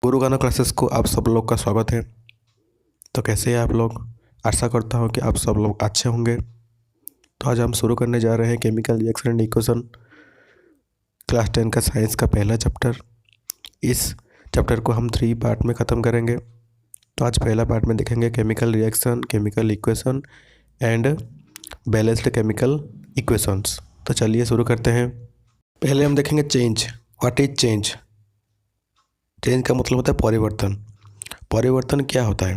गुरु गाना क्लासेस को आप सब लोग का स्वागत है। तो कैसे हैं आप लोग? आशा करता हूँ कि आप सब लोग अच्छे होंगे। तो आज हम शुरू करने जा रहे हैं chemical reaction and equation class 10 का साइंस का पहला चैप्टर। इस चैप्टर को हम 3 पार्ट में ख़त्म करेंगे। तो आज पहला पार्ट में देखेंगे chemical reaction, chemical equation and balanced chemical equations. तो चलिए शुरू करते हैं। पहले हम देखेंगे change. What is change? Change का मतलब होता है परिवर्तन। परिवर्तन क्या होता है?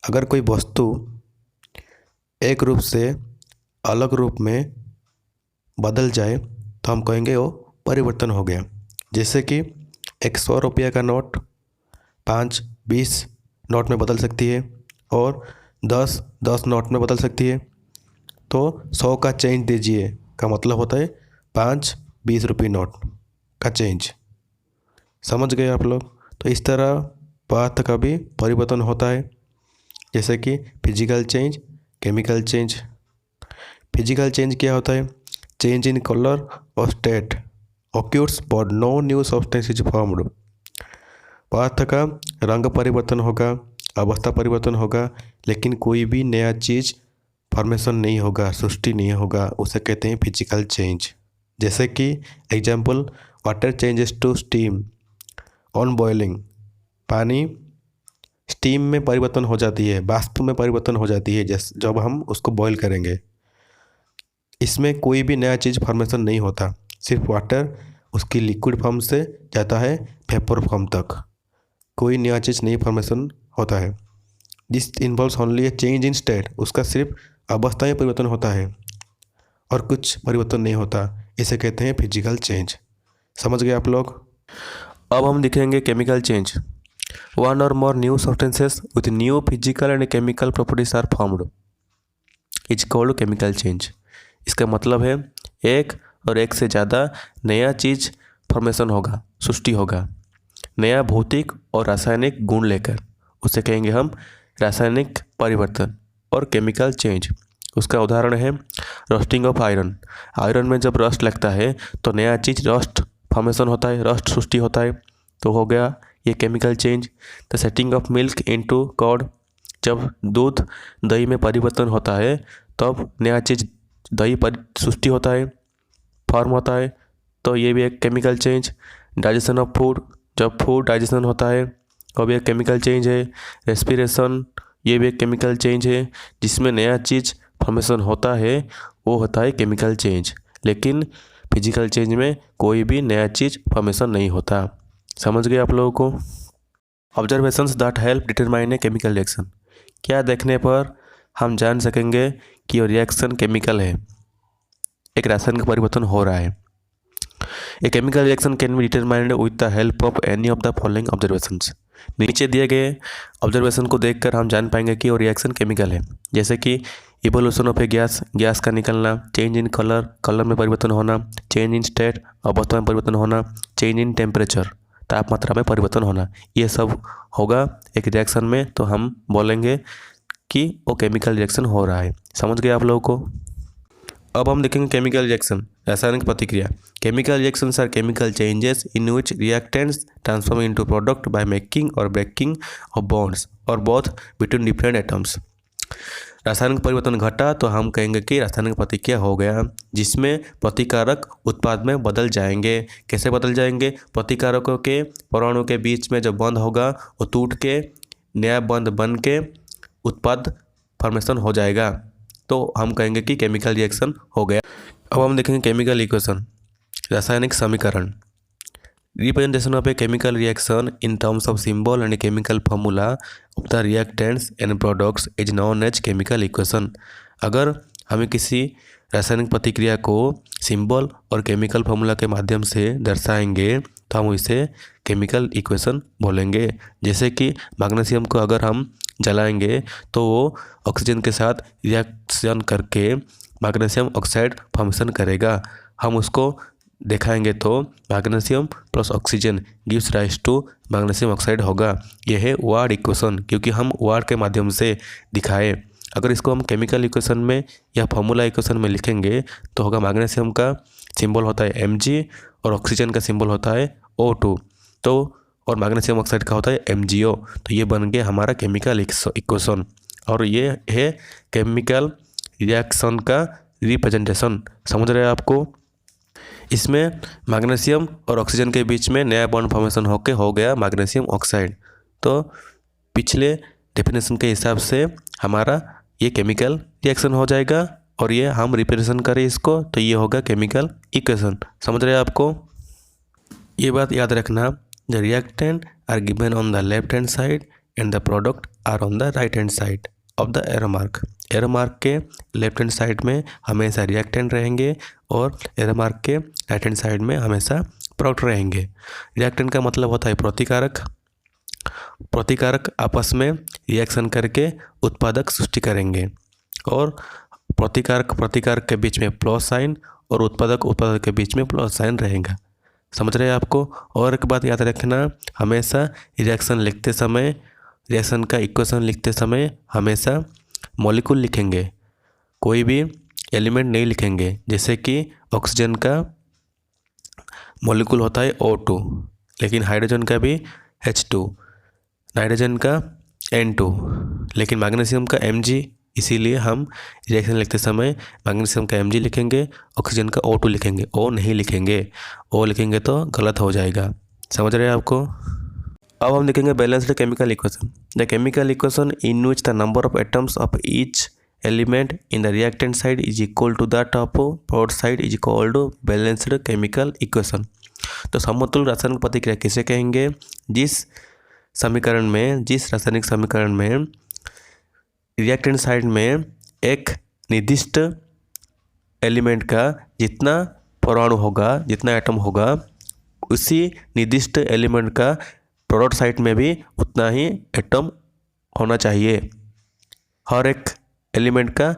अगर कोई वस्तु एक रूप से अलग रूप में बदल जाए तो हम कहेंगे वो परिवर्तन हो गया। जैसे कि एक 100 रुपये का नोट 5-20 नोट में बदल सकती है और 10-10 नोट में बदल सकती है। तो 100 का चेंज दीजिए का मतलब होता है 5-20 रुपये नोट का चेंज। समझ गए आप लोग? तो इस तरह पदार्थ का भी परिवर्तन होता है, जैसे कि physical change, chemical change. Physical change क्या होता है? चेंज इन कलर और state occurs but no new substance is formed. पदार्थ का रंग परिवर्तन होगा, अवस्था परिवर्तन होगा, लेकिन कोई भी नया चीज़ फॉर्मेशन नहीं होगा, सृष्टि नहीं होगा। उसे कहते हैं फिजिकल चेंज। जैसे कि example, water changes to steam on boiling. पानी स्टीम में परिवर्तन हो जाती है, वाष्प में परिवर्तन हो जाती है जैसे जब हम उसको बॉईल करेंगे। इसमें कोई भी नया चीज़ फॉर्मेशन नहीं होता, सिर्फ वाटर उसकी लिक्विड फॉर्म से जाता है वेपर फॉर्म तक। कोई नया चीज़ नहीं फॉर्मेशन होता है। This involves only A change in state. उसका सिर्फ अवस्था में परिवर्तन होता है और कुछ परिवर्तन नहीं होता। इसे कहते हैं फिजिकल चेंज। समझ गए आप लोग? अब हम देखेंगे chemical change. One or more new substances with new physical and chemical properties are formed is called chemical change. इसका मतलब है एक और एक से ज़्यादा नया चीज़ फॉर्मेशन होगा, सृष्टि होगा, नया भौतिक और रासायनिक गुण लेकर। उसे कहेंगे हम रासायनिक परिवर्तन और केमिकल चेंज। उसका उदाहरण है रोस्टिंग ऑफ आयरन। आयरन में जब रस्ट लगता है तो नया चीज़ रस्ट फॉर्मेशन होता है, रस्ट सृष्टि होता है, तो हो गया ये chemical change. The setting of milk into curd. जब दूध दही में परिवर्तन होता है तब नया चीज़ दही पर सृष्टि होता है, फॉर्म होता है, तो ये भी एक chemical change. Digestion of food. जब फूड डाइजेशन होता है वो भी एक केमिकल चेंज है। रेस्पिरेशन, ये भी एक केमिकल चेंज है। जिसमें नया चीज़ फॉर्मेशन होता है वो होता है केमिकल चेंज। लेकिन फिजिकल चेंज में कोई भी नया चीज़ फॉर्मेशन नहीं होता। समझ गए आप लोगों को? Observations that help determine A chemical reaction. क्या देखने पर हम जान सकेंगे कि ये रिएक्शन केमिकल है, एक रासायनिक परिवर्तन हो रहा है? ए chemical reaction can be determined with the help of any of the following observations. नीचे दिए गए ऑब्जर्वेशन को देखकर हम जान पाएंगे कि वो रिएक्शन केमिकल है। जैसे कि evolution of A gas, gas का निकलना, चेंज इन कलर, कलर में परिवर्तन होना, चेंज इन स्टेट, अवस्था में परिवर्तन होना, चेंज इन टेम्परेचर, तापमात्रा में परिवर्तन होना, ये सब होगा एक रिएक्शन में। तो हम बोलेंगे कि वो केमिकल रिएक्शन हो रहा है। समझ गए आप लोगों को? अब हम देखेंगे केमिकल रिएक्शन, रासायनिक प्रतिक्रिया। Chemical reactions are chemical changes in which reactants transform into product by making or breaking of bonds or both between different atoms. रासायनिक परिवर्तन घटा तो हम कहेंगे कि रासायनिक प्रतिक्रिया हो गया, जिसमें प्रतिकारक उत्पाद में बदल जाएंगे। कैसे बदल जाएंगे? प्रतिकारकों के परमाणु के बीच में जब बंध होगा वो टूट के नया बंध बन के उत्पाद फॉर्मेशन हो जाएगा, तो हम कहेंगे कि केमिकल रिएक्शन हो गया। अब हम देखेंगे केमिकल इक्वेशन, रासायनिक समीकरण। Representation of a chemical reaction in terms of symbol and chemical formula of the reactants and products is known as chemical equation. अगर हमें किसी रासायनिक प्रतिक्रिया को सिंबल और केमिकल फॉर्मूला के माध्यम से दर्शाएंगे तो हम इसे केमिकल इक्वेशन बोलेंगे। जैसे कि मैग्नीशियम को अगर हम जलाएंगे तो वो ऑक्सीजन के साथ रिएक्शन करके मैग्नीशियम ऑक्साइड फॉर्मेशन करेगा। हम उसको दिखाएंगे तो magnesium plus oxygen gives rise to magnesium oxide होगा। यह है वार्ड इक्वेशन, क्योंकि हम वार्ड के माध्यम से दिखाए। अगर इसको हम केमिकल इक्वेशन में या फॉर्मूला इक्वेशन में लिखेंगे तो होगा मैग्नीशियम का सिंबल होता है Mg और ऑक्सीजन का सिंबल होता है O2। तो और मैग्नीशियम ऑक्साइड का होता है MgO। तो ये बन गया हमारा केमिकल इक्वेशन और ये है केमिकल रिएक्शन का रिप्रेजेंटेशन। समझ रहे हैं आपको? इसमें मैग्नीशियम और ऑक्सीजन के बीच में नया बॉन्ड फॉर्मेशन होके हो गया मैग्नीशियम ऑक्साइड। तो पिछले डेफिनेशन के हिसाब से हमारा ये केमिकल रिएक्शन हो जाएगा और ये हम रिप्रेजेंटेशन करें इसको तो ये होगा केमिकल इक्वेशन। समझ रहे हैं आपको? ये बात याद रखना, the reactant are given on the left hand side and the product are on the right hand side of the arrow mark. Arrow mark के लेफ्ट हैंड साइड में हमेशा रिएक्टेंट रहेंगे और एरो मार्क के राइट हैंड साइड में हमेशा product रहेंगे। Reactant का मतलब होता है प्रतिकारक। प्रतिकारक आपस में रिएक्शन करके उत्पादक सृष्टि करेंगे और प्रतिकारक के बीच में प्लस साइन और उत्पादक के बीच में प्लस साइन रहेगा। समझ रहे हैं आपको? और एक बात याद रखना, हमेशा रिएक्शन लिखते समय, रिएक्शन का इक्वेशन लिखते समय हमेशा मॉलिक्यूल लिखेंगे, कोई भी एलिमेंट नहीं लिखेंगे। जैसे कि ऑक्सीजन का मॉलिक्यूल होता है O2, लेकिन हाइड्रोजन का भी H2, नाइट्रोजन का N2, लेकिन मैग्नीशियम का Mg। इसीलिए हम रिएक्शन लिखते समय मैग्नीशियम का Mg लिखेंगे, ऑक्सीजन का O2 लिखेंगे, O नहीं लिखेंगे। O लिखेंगे तो गलत हो जाएगा। समझ रहे हैं आपको? अब हम देखेंगे balanced chemical equation. The chemical equation in which the number of atoms of each element in the reactant side is equal to that of product side is equal to balanced chemical equation. तो समतुल्य रासायनिक प्रतिक्रिया किसे कहेंगे? जिस रासायनिक समीकरण में रिएक्टेंट साइड में एक निर्दिष्ट एलिमेंट का जितना परमाणु होगा, जितना एटम होगा, उसी निर्दिष्ट एलिमेंट का प्रोडक्ट साइड में भी उतना ही एटम होना चाहिए। हर एक एलिमेंट का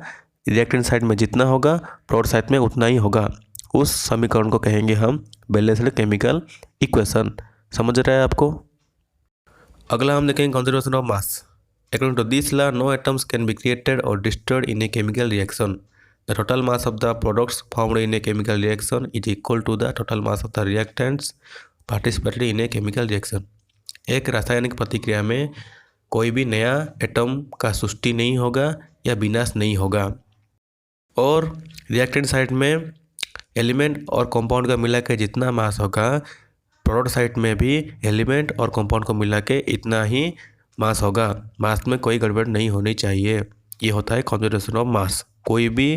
रिएक्टेंट साइड में जितना होगा प्रोडक्ट साइड में उतना ही होगा। उस समीकरण को कहेंगे हम बैलेंस्ड केमिकल इक्वेशन। समझ रहे हैं आपको? अगला हम देखेंगे conservation of mass. According to this law, no atoms can be created or destroyed in a chemical reaction. The total mass of the products formed in a chemical reaction is equal to the total mass of the reactants participated in a chemical reaction. एक रासायनिक प्रतिक्रिया में कोई भी नया atom का सृष्टि नहीं होगा या विनाश नहीं होगा और रिएक्टेंट साइड में एलिमेंट और कंपाउंड का मिला के जितना मास होगा, प्रोडक्ट साइड में भी एलिमेंट और कंपाउंड को मिला के इतना ही मास होगा। मास में कोई गड़बड़ नहीं होनी चाहिए। ये होता है कंजर्वेशन ऑफ मास। कोई भी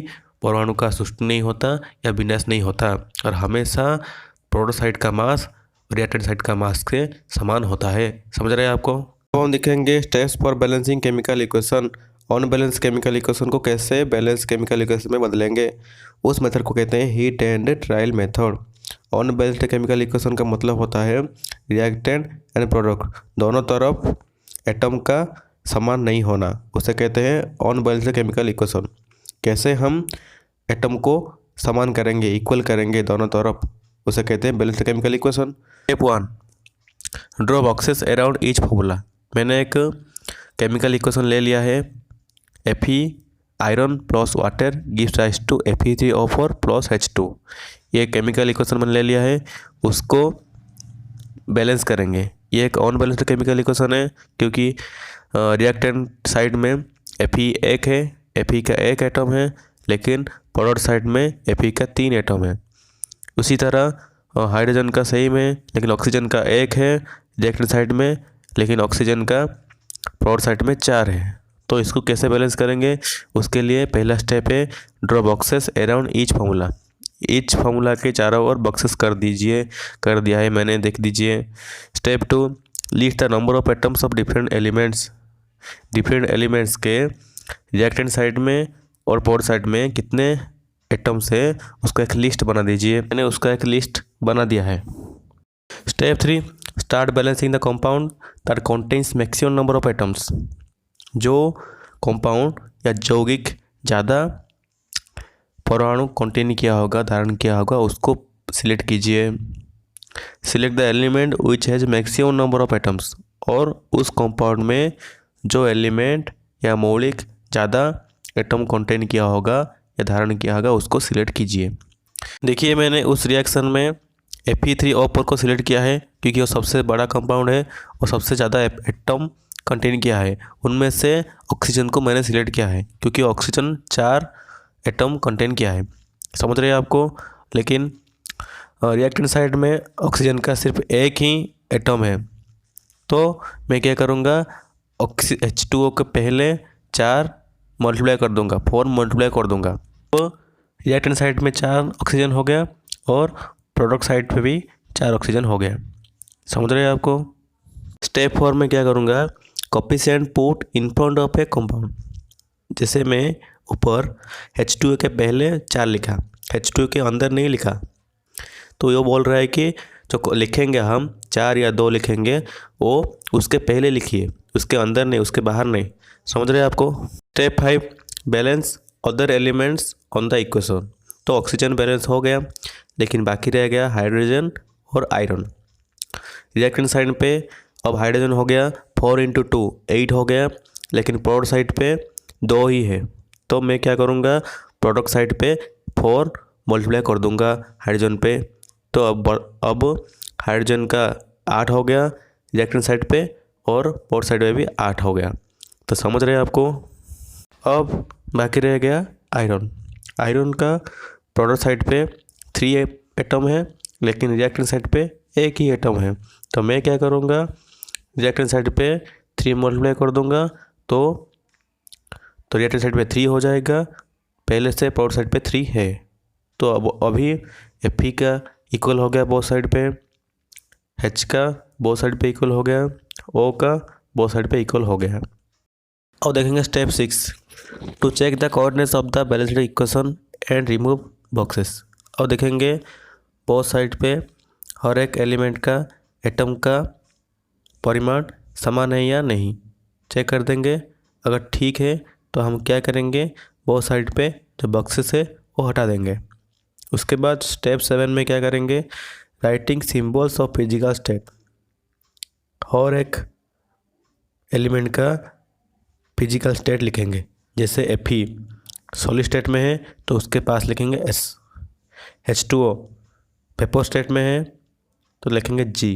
परमाणु का सृष्टि नहीं होता या विनाश नहीं होता और हमेशा प्रोडक्ट साइड का मास रिएक्टेंट साइड का मास के समान होता है। समझ रहे हैं आपको? अब हम देखेंगे steps for balancing chemical equation. Unbalance chemical equation को कैसे बैलेंस केमिकल इक्वेशन में बदलेंगे, उस मेथड को कहते हैं heat and trial method. Unbalanced chemical equation का मतलब होता है रिएक्टेंट एंड प्रोडक्ट दोनों तरफ एटम का समान नहीं होना, उसे कहते हैं अनबैलेंस्ड केमिकल इक्वेशन। कैसे हम एटम को समान करेंगे, इक्वल करेंगे दोनों तरफ, उसे कहते हैं balanced chemical equation. Step 1, draw boxes around each formula. मैंने एक केमिकल इक्वेशन ले लिया है, Fe iron plus water gives rise to Fe3O4 plus H2। ये केमिकल इक्वेशन मैंने ले लिया है, उसको बैलेंस करेंगे। ये एक अनबैलेंस्ड केमिकल इक्वेशन है क्योंकि रिएक्टेंट साइड में Fe एक है, Fe का एक एटम है, लेकिन प्रोडक्ट साइड में Fe का 3 एटम है। उसी तरह हाइड्रोजन का सेम है, लेकिन ऑक्सीजन का एक है रिएक्टेंट साइड में, लेकिन ऑक्सीजन का प्रोडक्ट साइड में 4 है। तो इसको कैसे बैलेंस करेंगे, उसके लिए पहला स्टेप है draw boxes around each formula. Each formula के चारों ओर बॉक्सेस कर दीजिए। कर दिया है मैंने, देख दीजिए। Step 2, list the number of atoms of different elements. Different elements के रिएक्टेंट साइड में और प्रोडक्ट साइड में कितने एटम्स है उसका एक लिस्ट बना दीजिए। मैंने उसका एक लिस्ट बना दिया है। Step 3, start balancing the compound that contains maximum number of atoms. जो कंपाउंड या यौगिक ज़्यादा परमाणु कंटेन किया होगा, धारण किया होगा, उसको सिलेक्ट कीजिए। Select the element which has maximum number of atoms. और उस कंपाउंड में जो एलिमेंट या मौलिक ज़्यादा एटम कंटेन किया होगा या धारण किया होगा उसको सिलेक्ट कीजिए। देखिए मैंने उस रिएक्शन में Fe3O4 को सिलेक्ट किया है क्योंकि वो सबसे बड़ा कंपाउंड है और सबसे ज़्यादा एटम कंटेन किया है। उनमें से ऑक्सीजन को मैंने सिलेक्ट किया है क्योंकि ऑक्सीजन 4 एटम कंटेन किया है। समझ रहे हैं आपको। लेकिन रिएक्टेंट साइड में ऑक्सीजन का सिर्फ एक ही एटम है, तो मैं क्या करूँगा, H2O के पहले 4 मल्टीप्लाई कर दूंगा, 4 मल्टीप्लाई कर दूंगा, तो रिएक्टेंट साइड में 4 ऑक्सीजन हो गया और प्रोडक्ट साइड पे भी 4 ऑक्सीजन हो गया। समझ रहे हैं आपको। स्टेप 4 में क्या करूँगा, coefficient put in front of A compound. जैसे मैं ऊपर H2O के पहले 4 लिखा, H2O के अंदर नहीं लिखा, तो ये बोल रहा है कि जो लिखेंगे हम 4 या 2 लिखेंगे वो उसके पहले लिखिए, उसके अंदर नहीं, उसके बाहर नहीं। समझ रहे हैं आपको। Step 5, balance other elements on the equation. तो ऑक्सीजन बैलेंस हो गया, लेकिन बाकी रह गया हाइड्रोजन और आयरन। रिएक्टेंट साइड पे अब हाइड्रोजन हो गया 4 × 2 8 हो गया, लेकिन प्रोडक्ट साइड पे 2 ही है, तो मैं क्या करूँगा, प्रोडक्ट साइड पे 4 मल्टीप्लाई कर दूंगा हाइड्रोजन पे, तो अब हाइड्रोजन का 8 हो गया रिएक्टेंट साइड पे और प्रोडक्ट साइड पे भी 8 हो गया। तो समझ रहे हैं आपको। अब बाकी रह गया आयरन। आयरन का प्रोडक्ट साइड पे 3 एटम है, लेकिन रिएक्टेंट साइड पे एक ही एटम है, तो मैं क्या करूँगा, रिएक्टेंट साइड पे 3 मल्टीप्लाई कर दूंगा, तो रिएक्टेंट साइड पे 3 हो जाएगा, पहले से प्रोडक्ट साइड पे 3 है, तो अब अभी Fe का इक्वल हो गया बोथ साइड पे, H का बोथ साइड पे इक्वल हो गया, O का बोथ साइड पे इक्वल हो गया। अब देखेंगे step 6, to check the coordinates of the balanced equation and remove boxes. अब देखेंगे बोथ साइड पे हर एक एलिमेंट का एटम का परिमाण समान है या नहीं, चेक कर देंगे। अगर ठीक है तो हम क्या करेंगे, बोथ साइड पे जो बॉक्सेस है वो हटा देंगे। उसके बाद स्टेप 7 में क्या करेंगे, writing symbols of physical state. और एक एलिमेंट का फिजिकल स्टेट लिखेंगे। जैसे Fe सॉलिड स्टेट में है तो उसके पास लिखेंगे S, H2O वेपर स्टेट में है तो लिखेंगे G,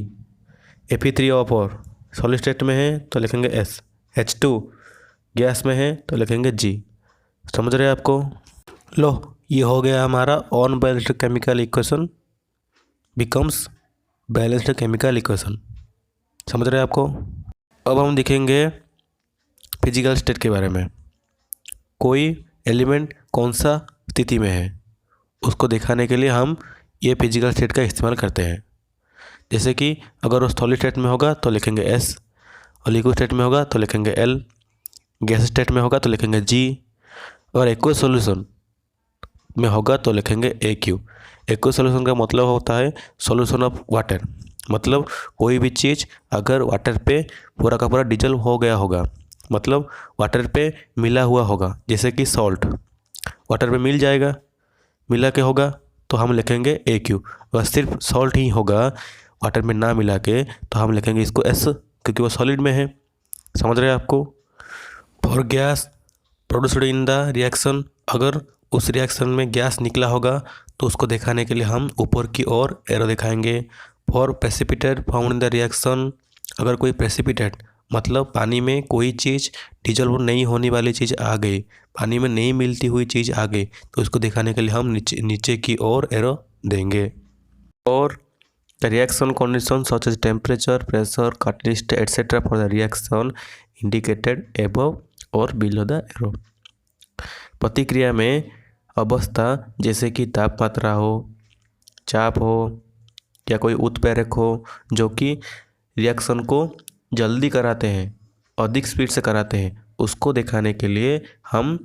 Fe3O4 सॉलिड स्टेट में है तो लिखेंगे S, H2 गैस में है तो लिखेंगे G। समझ रहे हैं आपको। लो, ये हो गया हमारा unbalanced chemical equation becomes balanced chemical equation. समझ रहे हैं आपको। अब हम देखेंगे फिजिकल स्टेट के बारे में। कोई एलिमेंट कौन सा स्थिति में है उसको दिखाने के लिए हम ये फिजिकल स्टेट का इस्तेमाल करते हैं। जैसे कि अगर वो सॉलिड स्टेट में होगा तो लिखेंगे S, और लिक्विड स्टेट में होगा तो लिखेंगे L, गैस स्टेट में होगा तो लिखेंगे G, और एक्वस सॉल्यूशन में होगा तो लिखेंगे AQ। एक्वस सॉल्यूशन का मतलब होता है सॉल्यूशन ऑफ वाटर, मतलब कोई भी चीज़ अगर वाटर पे पूरा का पूरा डिजल हो गया होगा, मतलब वाटर पे मिला हुआ होगा, जैसे कि सॉल्ट वाटर पे मिल जाएगा, मिला के होगा तो हम लिखेंगे AQ। अगर सिर्फ सॉल्ट ही होगा वाटर में ना मिला के तो हम लिखेंगे इसको S, क्योंकि वो सॉलिड में है। समझ रहे हैं आपको। For gas produced in the reaction, अगर उस रिएक्शन में गैस निकला होगा तो उसको दिखाने के लिए हम ऊपर की ओर एरो दिखाएंगे। For precipitate found in the reaction, अगर कोई प्रेसिपिटेट मतलब पानी में कोई चीज़ डिजॉल्व नहीं होने वाली चीज़ आ गई, पानी में नहीं मिलती हुई चीज़ आ गई, तो इसको दिखाने के लिए हम नीचे की ओर एरो देंगे। और the reaction condition such as temperature, pressure, catalyst etcetera for the reaction indicated above or below the arrow. प्रतिक्रिया में अवस्था जैसे कि तापमात्रा हो, चाप हो या कोई उत्प्रेरक हो जो कि रिएक्शन को जल्दी कराते हैं, अधिक स्पीड से कराते हैं, उसको दिखाने के लिए हम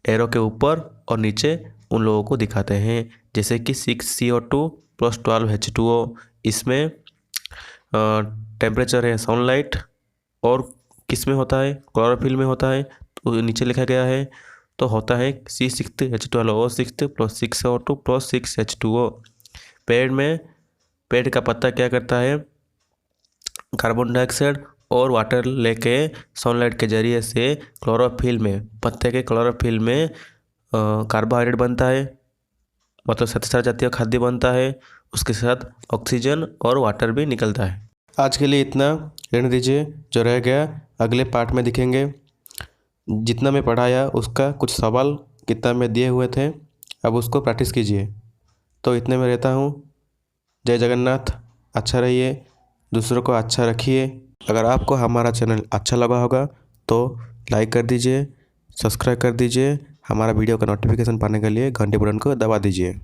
एरो के ऊपर और नीचे उन लोगों को दिखाते हैं। जैसे कि 6CO2 + 12H2O, इसमें टेम्परेचर है सनलाइट, और किस में होता है, क्लोरोफिल में होता है, तो नीचे लिखा गया है, तो होता है C6H12O6 + 6CO2 + 6H2O। पेड़ का पत्ता क्या करता है, कार्बन डाइऑक्साइड और वाटर लेके सनलाइट के जरिए से क्लोरोफिल में, पत्ते के क्लोरोफिल में कार्बोहाइड्रेट बनता है, मतलब श्वेतसार जातीय खाद्य बनता है, उसके साथ ऑक्सीजन और वाटर भी निकलता है। आज के लिए इतना रहने दीजिए, जो रह गया अगले पार्ट में दिखेंगे। जितना मैं पढ़ाया उसका कुछ सवाल किताब में दिए हुए थे, अब उसको प्रैक्टिस कीजिए। तो इतने में रहता हूँ। जय जगन्नाथ। अच्छा रहिए, दूसरों को अच्छा रखिए। अगर आपको हमारा चैनल अच्छा लगा होगा तो लाइक कर दीजिए, सब्सक्राइब कर दीजिए। हमारा वीडियो का नोटिफिकेशन पाने के लिए घंटी बटन को दबा दीजिए।